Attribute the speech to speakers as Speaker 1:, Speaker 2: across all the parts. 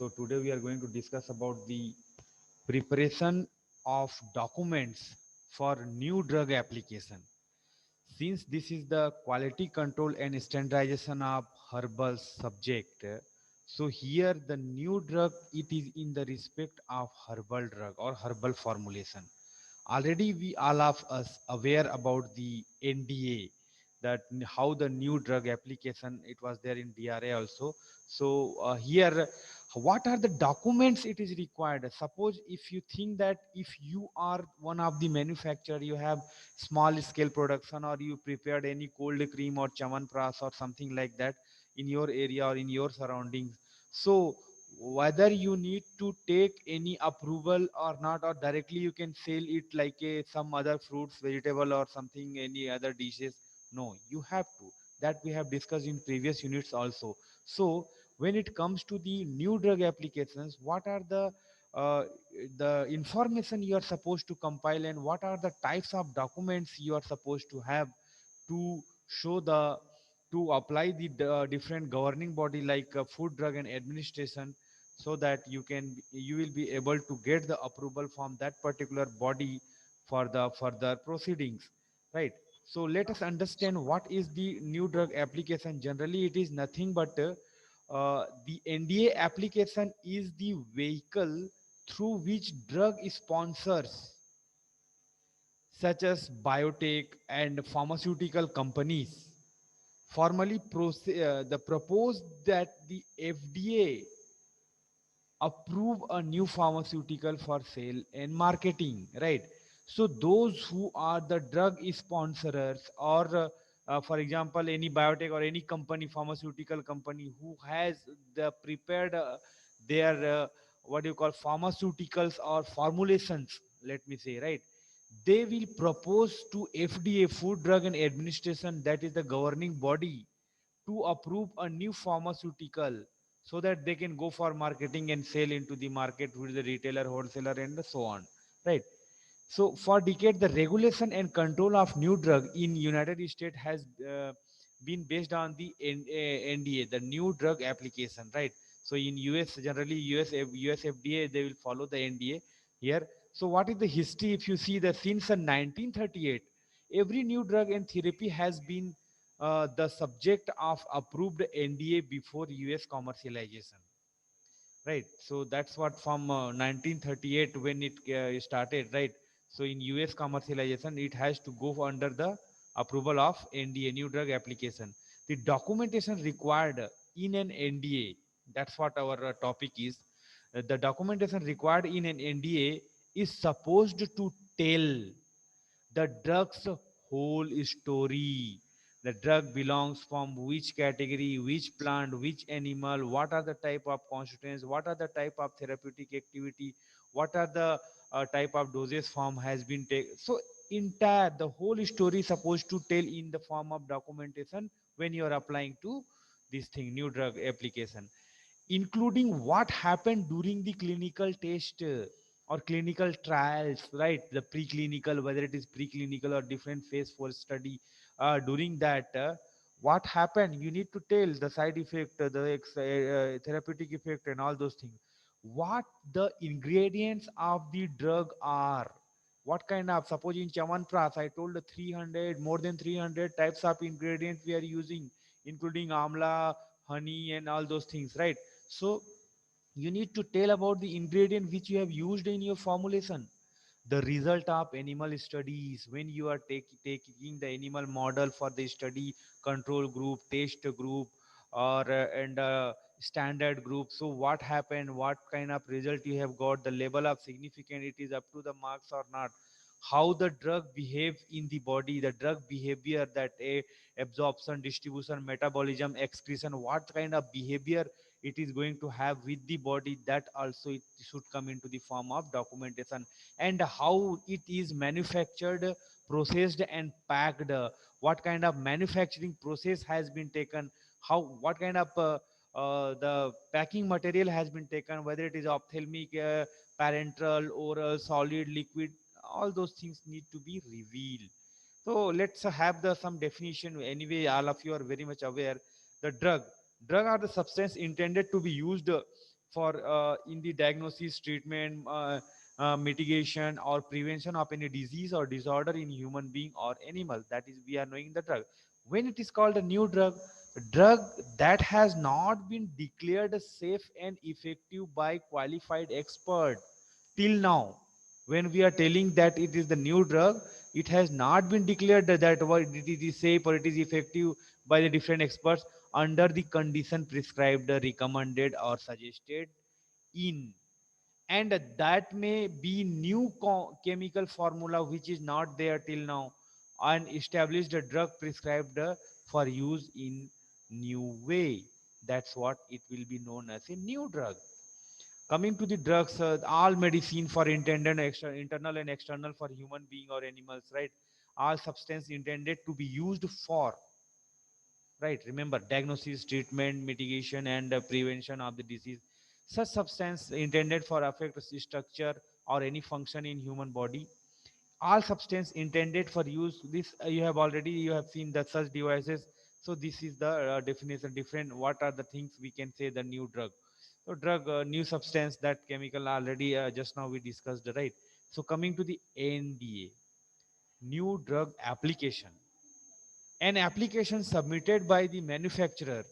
Speaker 1: So today we are going to discuss about the preparation of documents for new drug application. Since this is the quality control and standardization of herbal subject, so here the new drug it is in the respect of herbal drug or herbal formulation. Already we all of us aware about the NDA, that how the new drug application it was there in DRA also. So here what are the documents it is required? Suppose if you think that if you are one of the manufacturer, you have small scale production or you prepared any cold cream or chamanpras or something like that in your area or in your surroundings, so whether you need to take any approval or not, or directly you can sell it like a some other fruits vegetable or something any other dishes, no, you have to, that we have discussed in previous units also. So when it comes to the new drug applications, what are uh, the information you are supposed to compile and what are the types of documents you are supposed to have to show the to apply the different governing body like food drug and administration, so that you will be able to get the approval from that particular body for the further proceedings, right? So let us understand what is the new drug application. Generally it is nothing but the NDA application is the vehicle through which drug sponsors such as biotech and pharmaceutical companies formally the propose that the FDA approve a new pharmaceutical for sale and marketing, right? So those who are the drug sponsors or for example any biotech or any company, pharmaceutical company who has the prepared their what do you call pharmaceuticals or formulations, let me say, right, they will propose to FDA, Food Drug and Administration, that is the governing body, to approve a new pharmaceutical so that they can go for marketing and sell into the market with the retailer, wholesaler, and so on, right? So for decades, the regulation and control of new drug in United States has been based on the NDA, the new drug application, right? So in US, generally US FDA, they will follow the NDA here. So what is the history? If you see that since 1938, every new drug and therapy has been the subject of approved NDA before US commercialization, right? So that's what from 1938 when it started, right? So in US commercialization it has to go under the approval of NDA, new drug application. The documentation required in an NDA, that's what our topic is. The documentation required in an NDA is supposed to tell the drug's whole story. The drug belongs from which category, which plant, which animal, what are the type of constituents, what are the type of therapeutic activity, what are the type of doses form has been taken. So entire the whole story is supposed to tell in the form of documentation when you are applying to this thing, new drug application, including what happened during the clinical test or clinical trials, right? The preclinical, whether it is preclinical or different phase for study, during that, what happened, you need to tell the side effect, therapeutic effect, and all those things. What the ingredients of the drug are, what kind of, suppose in Chawanpras, I told the 300, more than 300 types of ingredients we are using, including amla, honey, and all those things, right? So you need to tell about the ingredient which you have used in your formulation, the result of animal studies when you are taking the animal model for the study, control group, test group, or and standard group. So what happened, what kind of result you have got, the level of significance, it is up to the marks or not, how the drug behave in the body, the drug behavior, that a absorption, distribution, metabolism, excretion, what kind of behavior it is going to have with the body, that also it should come into the form of documentation. And how it is manufactured, processed, and packed, what kind of manufacturing process has been taken, how, what kind of the packing material has been taken, whether it is ophthalmic, parenteral, oral, solid, liquid, all those things need to be revealed. So let's have the some definition. Anyway, all of you are very much aware. The drug are the substance intended to be used for in the diagnosis, treatment, mitigation or prevention of any disease or disorder in human being or animal. That is, we are knowing the drug. When it is called a new drug, a drug that has not been declared safe and effective by qualified expert till now. When we are telling that it is the new drug, it has not been declared that what it is safe or it is effective by the different experts under the condition prescribed, recommended or suggested in, and that may be new chemical formula which is not there till now, and established a drug prescribed for use in new way. That's what it will be known as a new drug. Coming to the drugs, all medicine for intended internal and external for human being or animals, right? All substance intended to be used for, right? Remember, diagnosis, treatment, mitigation, and prevention of the disease. Such substance intended for affect structure or any function in human body. All substance intended for use. This you have already you have seen the such devices. So this is the definition. Different. What are the things we can say the new drug? So drug, new substance, that chemical already just now we discussed, right? So coming to the NDA, new drug application, an application submitted by the manufacturer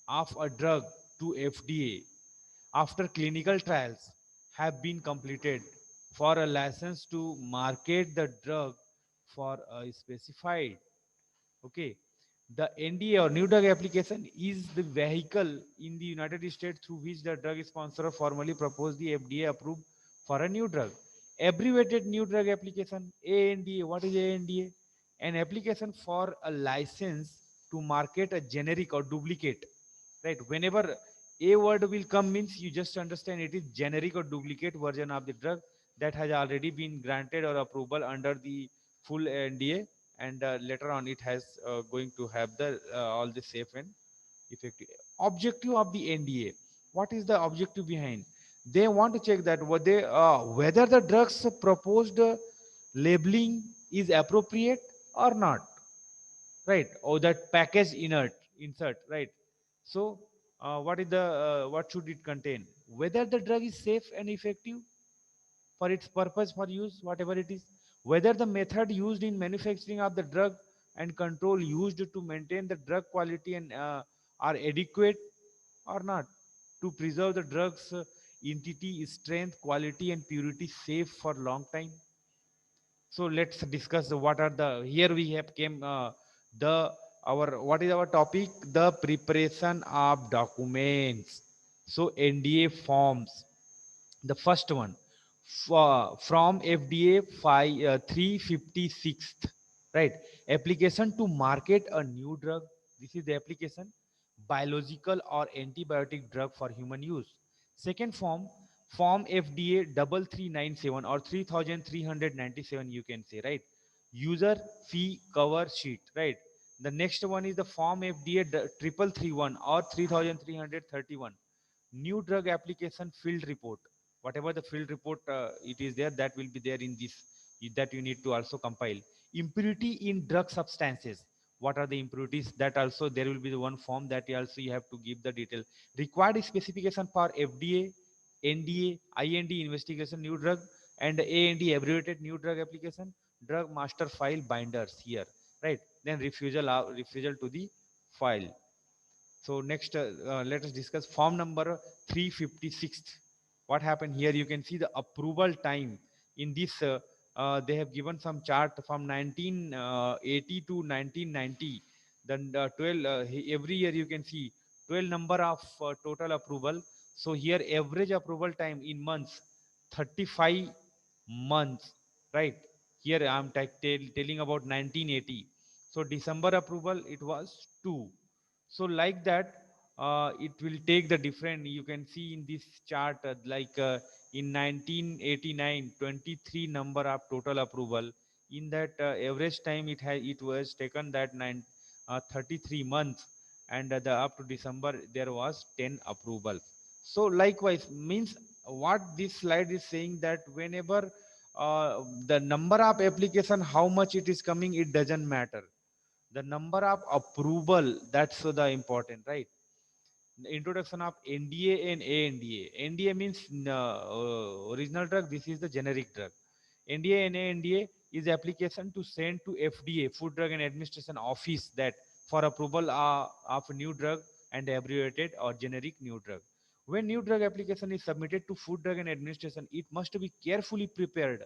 Speaker 1: of a drug to FDA after clinical trials have been completed for a license to market the drug for a specified. Okay. The NDA or new drug application is the vehicle in the United States through which the drug sponsor formally proposed the FDA approved for a new drug. Abbreviated new drug application, ANDA. What is ANDA? An application for a license to market a generic or duplicate. Right. Whenever a word will come means you just understand it is generic or duplicate version of the drug that has already been granted or approval under the full NDA, and later on it has going to have the all the safe and effective. Objective of the NDA, what is the objective behind? They want to check that whether the drugs proposed labeling is appropriate or not, right? Or that package insert, right? So what is the what should it contain? Whether the drug is safe and effective for its purpose for use, whatever it is, whether the method used in manufacturing of the drug and control used to maintain the drug quality and are adequate or not, to preserve the drugs entity, strength, quality and purity safe for long time. So let's discuss what are the, here we have came the our, what is our topic? The preparation of documents. So NDA forms, the first one, from FDA 356th, right? Application to market a new drug. This is the application, biological or antibiotic drug for human use. Second form, form FDA 3397 or 3397, you can say, right? User fee cover sheet, right? The next one is the form FDA 3331 or 3331, new drug application field report. Whatever the field report it is there, that will be there in this, that you need to also compile. Impurity in drug substances, what are the impurities, that also there will be the one form that you also you have to give the detail. Required specification for FDA, NDA, IND investigation new drug, and AND abbreviated new drug application, drug master file binders here, right? Then refusal to the file. So next, let us discuss form number 356. What happened here? You can see the approval time in this. They have given some chart from 1980 to 1990. Then 12 every year you can see 12 number of total approval. So here average approval time in months, 35 months, right? Here I am telling about 1980. So December approval it was 2. So like that, it will take the different, you can see in this chart, in 1989, 23 number of total approval. In that average time it was taken that 33 months, and the up to December there was 10 approval. So likewise means, what this slide is saying, that whenever the number of application, how much it is coming, it doesn't matter. The number of approval, that's the important, right? Introduction of NDA and ANDA. NDA means original drug. This is the generic drug. NDA and ANDA is application to send to FDA, Food Drug and Administration Office, that for approval of a new drug and abbreviated or generic new drug. When new drug application is submitted to Food Drug and Administration, it must be carefully prepared,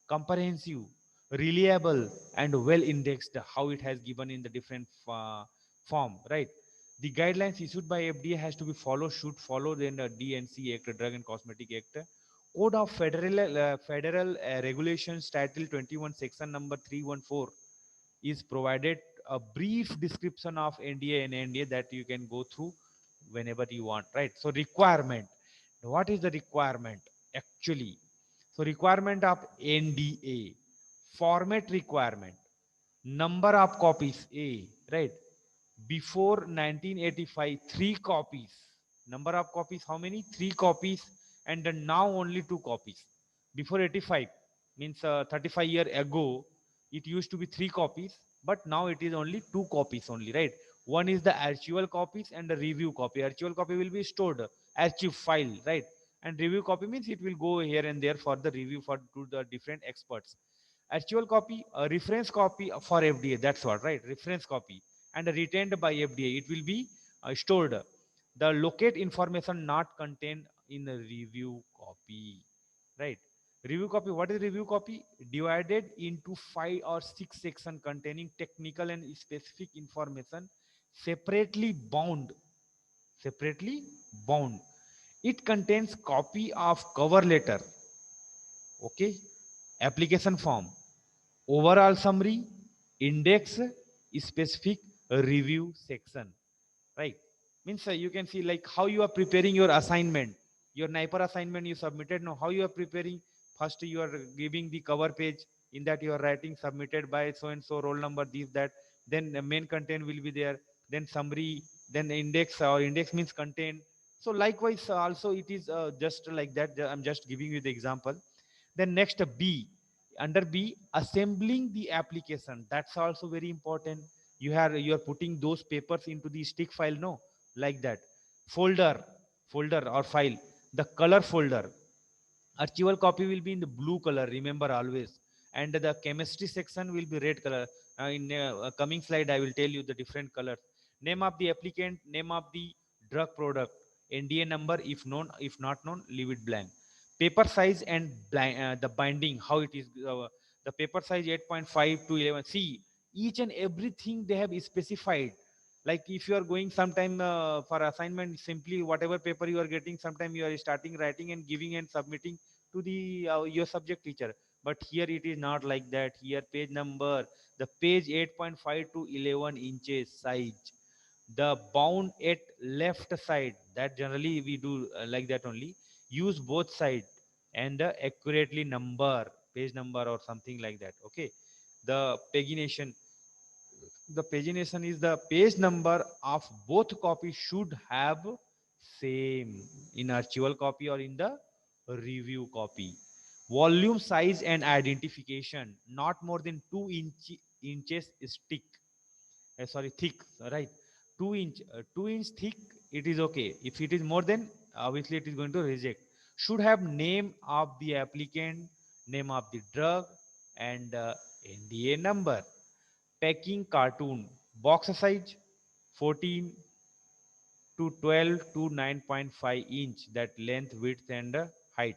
Speaker 1: comprehensive, reliable, and well indexed. How it has given in the different form, right? The guidelines issued by FDA has to be followed, should follow then the DNC Act, Drug and Cosmetic Act. Code of Federal Regulations, Title 21, Section number 314 is provided a brief description of NDA and NDA that you can go through whenever you want, right? So requirement. What is the requirement actually? So requirement of NDA, format requirement, number of copies A, right? Before 1985, 3 copies. Number of copies, how many? 3 copies, and then now only 2 copies. Before 85, means 35 years ago, it used to be 3 copies, but now it is only 2 copies only, right? One is the actual copies and the review copy. Actual copy will be stored, archive file, right? And review copy means it will go here and there for the review for to the different experts. Actual copy, a reference copy for FDA. That's what, right? Reference copy and retained by FDA. It will be stored. The locate information not contained in the review copy, right? Review copy. What is review copy? Divided into 5 or 6 sections containing technical and specific information, separately bound. Separately bound. It contains copy of cover letter. Okay. Application form, overall summary, index, specific, review section, right? Means you can see like how you are preparing your assignment, your NIPER assignment you submitted. Now how you are preparing? First you are giving the cover page, in that you are writing submitted by so and so, roll number, this that. Then the main content will be there, then summary, then index, or index means content. So likewise also it is just like that. I'm just giving you the example. Then next B, under B, assembling the application. That's also very important. You are putting those papers into the stick file, no, like that. Folder, folder or file. The color folder. Archival copy will be in the blue color. Remember always. And the chemistry section will be red color. In a coming slide, I will tell you the different colors. Name of the applicant, name of the drug product, NDA number if known, if not known, leave it blank. Paper size and the binding, how it is. The paper size 8.5 to 11. See, each and everything they have specified. Like if you are going sometime for assignment, simply whatever paper you are getting, sometime you are starting writing and giving and submitting to the your subject teacher. But here it is not like that. Here page number, the page 8.5 to 11 inches size, the bound at left side, that generally we do like that only. Use both side, and accurately number, page number or something like that. Okay. The pagination, the pagination is the page number of both copies should have same in archival copy or in the review copy. Volume size and identification, not more than 2 inches thick. Sorry, thick, right? 2 inch thick, it is okay. If it is more than, obviously it is going to reject. Should have name of the applicant, name of the drug, and NDA number. Packing cartoon, box size 14 to 12 to 9.5 inch, that length, width, and height,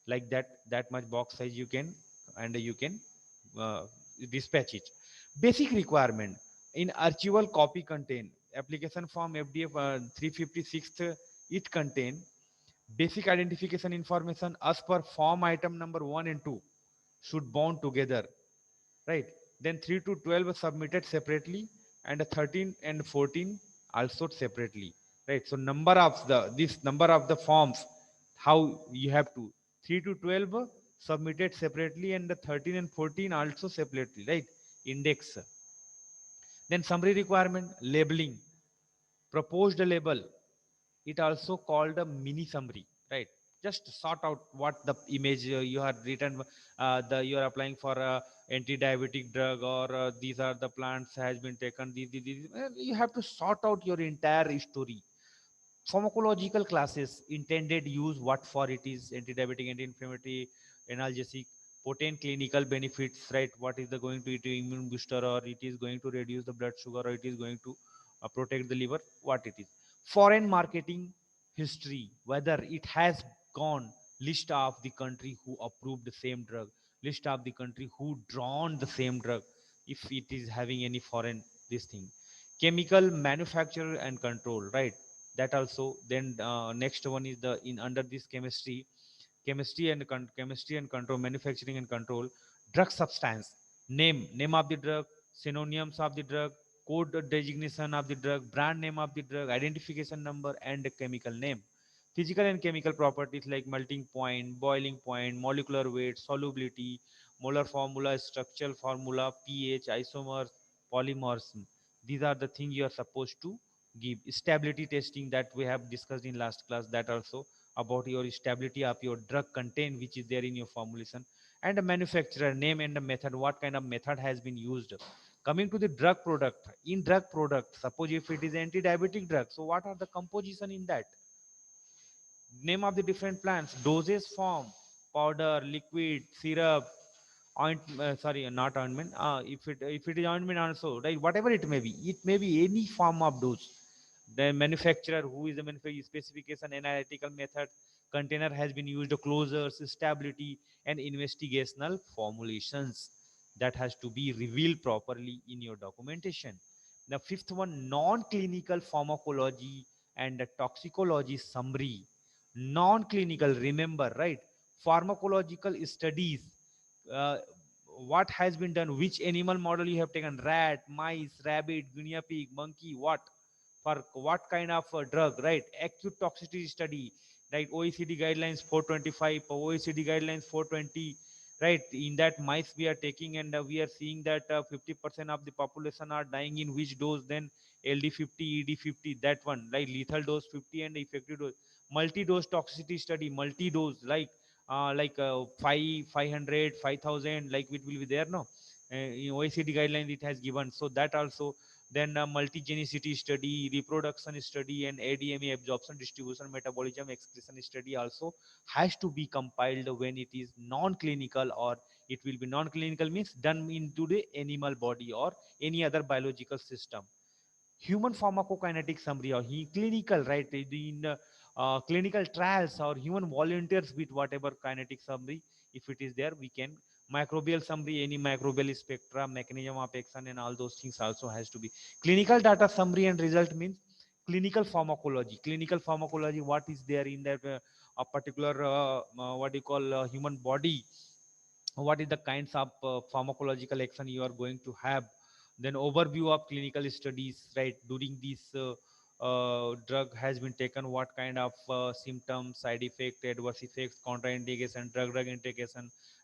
Speaker 1: like that. That much box size you can, and you can uh, dispatch it. Basic requirement in archival copy contain application form FDF 356. It contain basic identification information as per form item number 1 and 2 should bound together, right? Then 3 to 12 are submitted separately, and 13 and 14 also separately, right? So number of the, this number of the forms, how you have to, 3 to 12 submitted separately, and the 13 and 14 also separately, right? Index. Then summary requirement, labeling, proposed label, it also called a mini summary, right? Just sort out what the image you have written, the you are applying for a anti-diabetic drug, or these are the plants has been taken, you have to sort out your entire story. Pharmacological classes, intended use, what for it is: anti-diabetic, anti-inflammatory, analgesic, potent clinical benefits, right? What is the going to it immune booster, or it is going to reduce the blood sugar, or it is going to protect the liver, what it is. Foreign marketing history, whether it has gone, list of the country who approved the same drug, list of the country who drawn the same drug, if it is having any foreign this thing. Chemical manufacturer and control, right? That also. Then next one is the in under this chemistry, chemistry and control, manufacturing and control. Drug substance, name of the drug, synonyms of the drug, code designation of the drug, brand name of the drug, identification number, and the chemical name. Physical and chemical properties like melting point, boiling point, molecular weight, solubility, molar formula, structural formula, pH, isomers, polymers. These are the things you are supposed to give. Stability testing, that we have discussed in last class, that also about your stability of your drug content which is there in your formulation. And the manufacturer name and the method, what kind of method has been used. Coming to the drug product, in drug product, suppose if it is anti-diabetic drug, so what are the composition in that? Name of the different plants, dosage form, powder, liquid, syrup, sorry, not ointment. If it is ointment also, right? Whatever it may be any form of dose. The manufacturer, who is the manufacturer, specification, analytical method, container has been used, closures, stability, and investigational formulations, that has to be revealed properly in your documentation. The fifth one, non-clinical pharmacology and toxicology summary. Non-clinical, remember, right? Pharmacological studies, uh, what has been done, which animal model you have taken, rat, mice, rabbit, guinea pig, monkey, what, for what kind of drug, right? Acute toxicity study, right? OECD guidelines 425, OECD guidelines 420, right? In that mice we are taking, and we are seeing that 50% of the population are dying in which dose, then LD50, ED50, that one, like lethal dose 50 and effective dose. Multi-dose toxicity study, multi-dose, like 500, 5000, like it will be there, no? In OECD guidelines it has given, so that also. Then multigenicity study, reproduction study, and ADME, absorption, distribution, metabolism, excretion study also has to be compiled when it is non-clinical, or it will be non-clinical means done into the animal body or any other biological system. Human pharmacokinetic summary, or clinical, right? In clinical trials or human volunteers with whatever kinetic summary, if it is there, we can. Microbial summary, any microbial spectra, mechanism of action, and all those things also has to be. Clinical data summary and result means clinical pharmacology. Clinical pharmacology, what is there in that a particular what do you call human body, what is the kinds of pharmacological action you are going to have. Then overview of clinical studies, right? During this drug has been taken, what kind of symptoms, side effect, adverse effects, contraindication, drug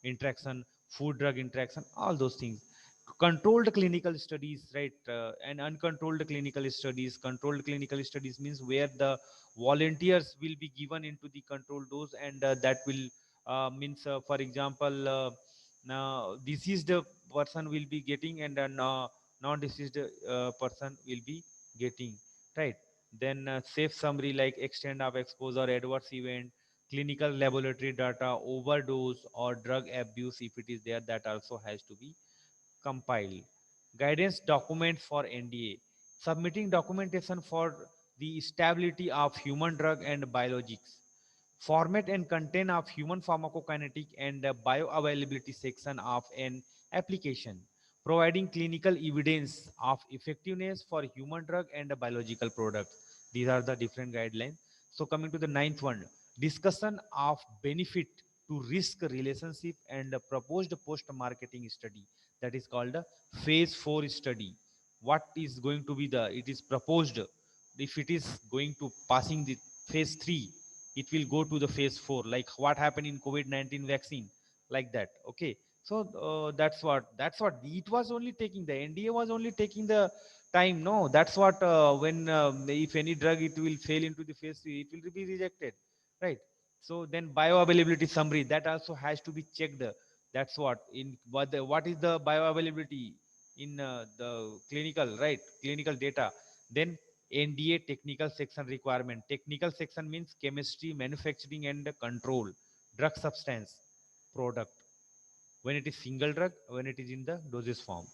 Speaker 1: interaction, food drug interaction, all those things. Controlled clinical studies, right? And uncontrolled clinical studies. Controlled clinical studies means where the volunteers will be given into the controlled dose, and that will means for example, now diseased person will be getting, and a non-diseased person will be getting, right? Then safe summary, like extent of exposure, adverse event, clinical laboratory data, overdose or drug abuse, if it is there, that also has to be compiled. Guidance document for NDA. Submitting documentation for the stability of human drug and biologics. Format and content of human pharmacokinetic and bioavailability section of an application. Providing clinical evidence of effectiveness for human drug and biological products. These are the different guidelines. So coming to the ninth one, discussion of benefit to risk relationship and proposed post-marketing study, that is called a phase 4 study. What is going to be the, it is proposed, if it is going to passing the phase 3, it will go to the phase 4, like what happened in COVID-19 vaccine, like that. Okay, so that's what it was only taking, the NDA was only taking the time, no? That's what when if any drug it will fail into the phase 3, it will be rejected, right? So then bioavailability summary, that also has to be checked. That's what in what is the bioavailability in the clinical, right? Clinical data. Then NDA technical section requirement. Technical section means chemistry, manufacturing and control, drug substance, product. When it is single drug, when it is in the dosage form.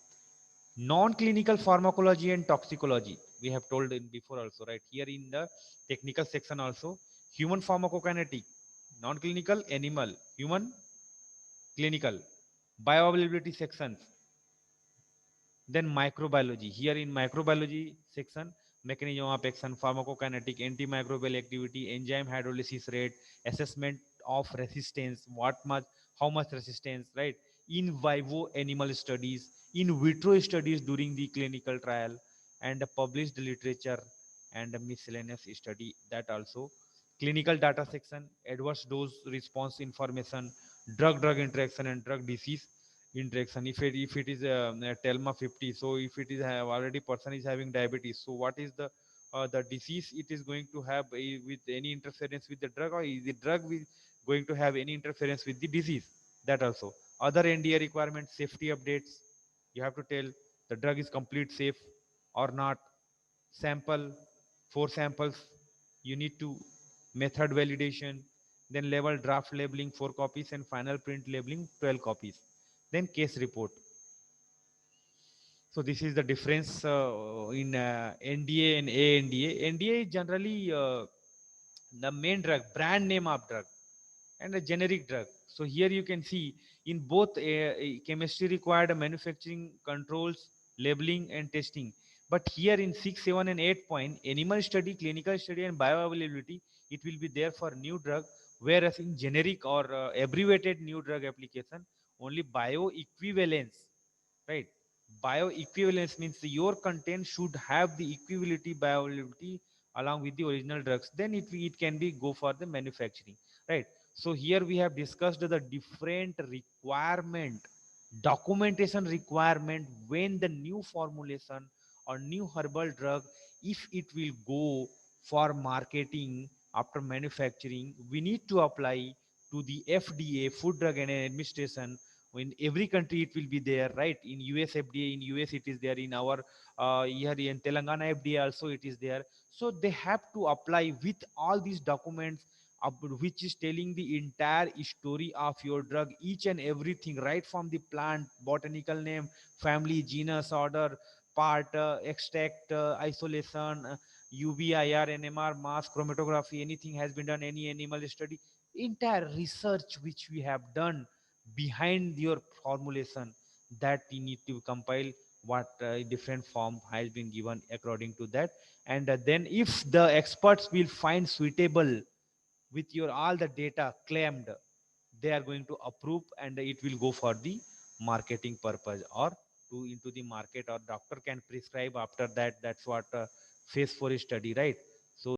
Speaker 1: Non-clinical pharmacology and toxicology. We have told in before also, right? Here in the technical section also, human pharmacokinetic, non-clinical, animal, human, clinical, bioavailability sections, then microbiology. Here in microbiology section, mechanism of action, pharmacokinetic, antimicrobial activity, enzyme hydrolysis rate, assessment of resistance, what much, how much resistance, right? In vivo animal studies, in vitro studies during the clinical trial, and published literature and miscellaneous study, that also. Clinical data section, adverse dose response information, drug interaction and drug disease interaction. If it is a telma 50, so if it is have already person is having diabetes, so what is the disease it is going to have with any interference with the drug, or is the drug going to have any interference with the disease, that also. Other NDA requirements, safety updates, you have to tell the drug is complete safe or not. Sample, 4 samples you need to. Method validation, then level draft labeling 4 copies and final print labeling 12 copies. Then case report. So this is the difference in NDA and ANDA. NDA is generally the main drug, brand name of drug, and a generic drug. So here you can see in both chemistry required manufacturing controls, labeling and testing. But here in 6, 7 and 8 point, animal study, clinical study and bioavailability, it will be there for new drug. Whereas in generic or abbreviated new drug application, only bioequivalence, right? Bioequivalence means your content should have the equivalent bioavailability along with the original drugs. Then it can be go for the manufacturing, right? So here we have discussed the different requirement, documentation requirement when the new formulation or new herbal drug, if it will go for marketing after manufacturing, we need to apply to the FDA, Food Drug and Administration. In every country it will be there, right? In US FDA, in US it is there, in our here in Telangana FDA also it is there. So they have to apply with all these documents, which is telling the entire story of your drug, each and everything, right from the plant, botanical name, family, genus, order, part, extract, isolation, UVIR, NMR, mass chromatography, anything has been done, any animal study, entire research which we have done behind your formulation, that you need to compile what different form has been given according to that. And then if the experts will find suitable with your all the data claimed, they are going to approve and it will go for the marketing purpose or to into the market, or doctor can prescribe after that. That's what phase 4 study, right?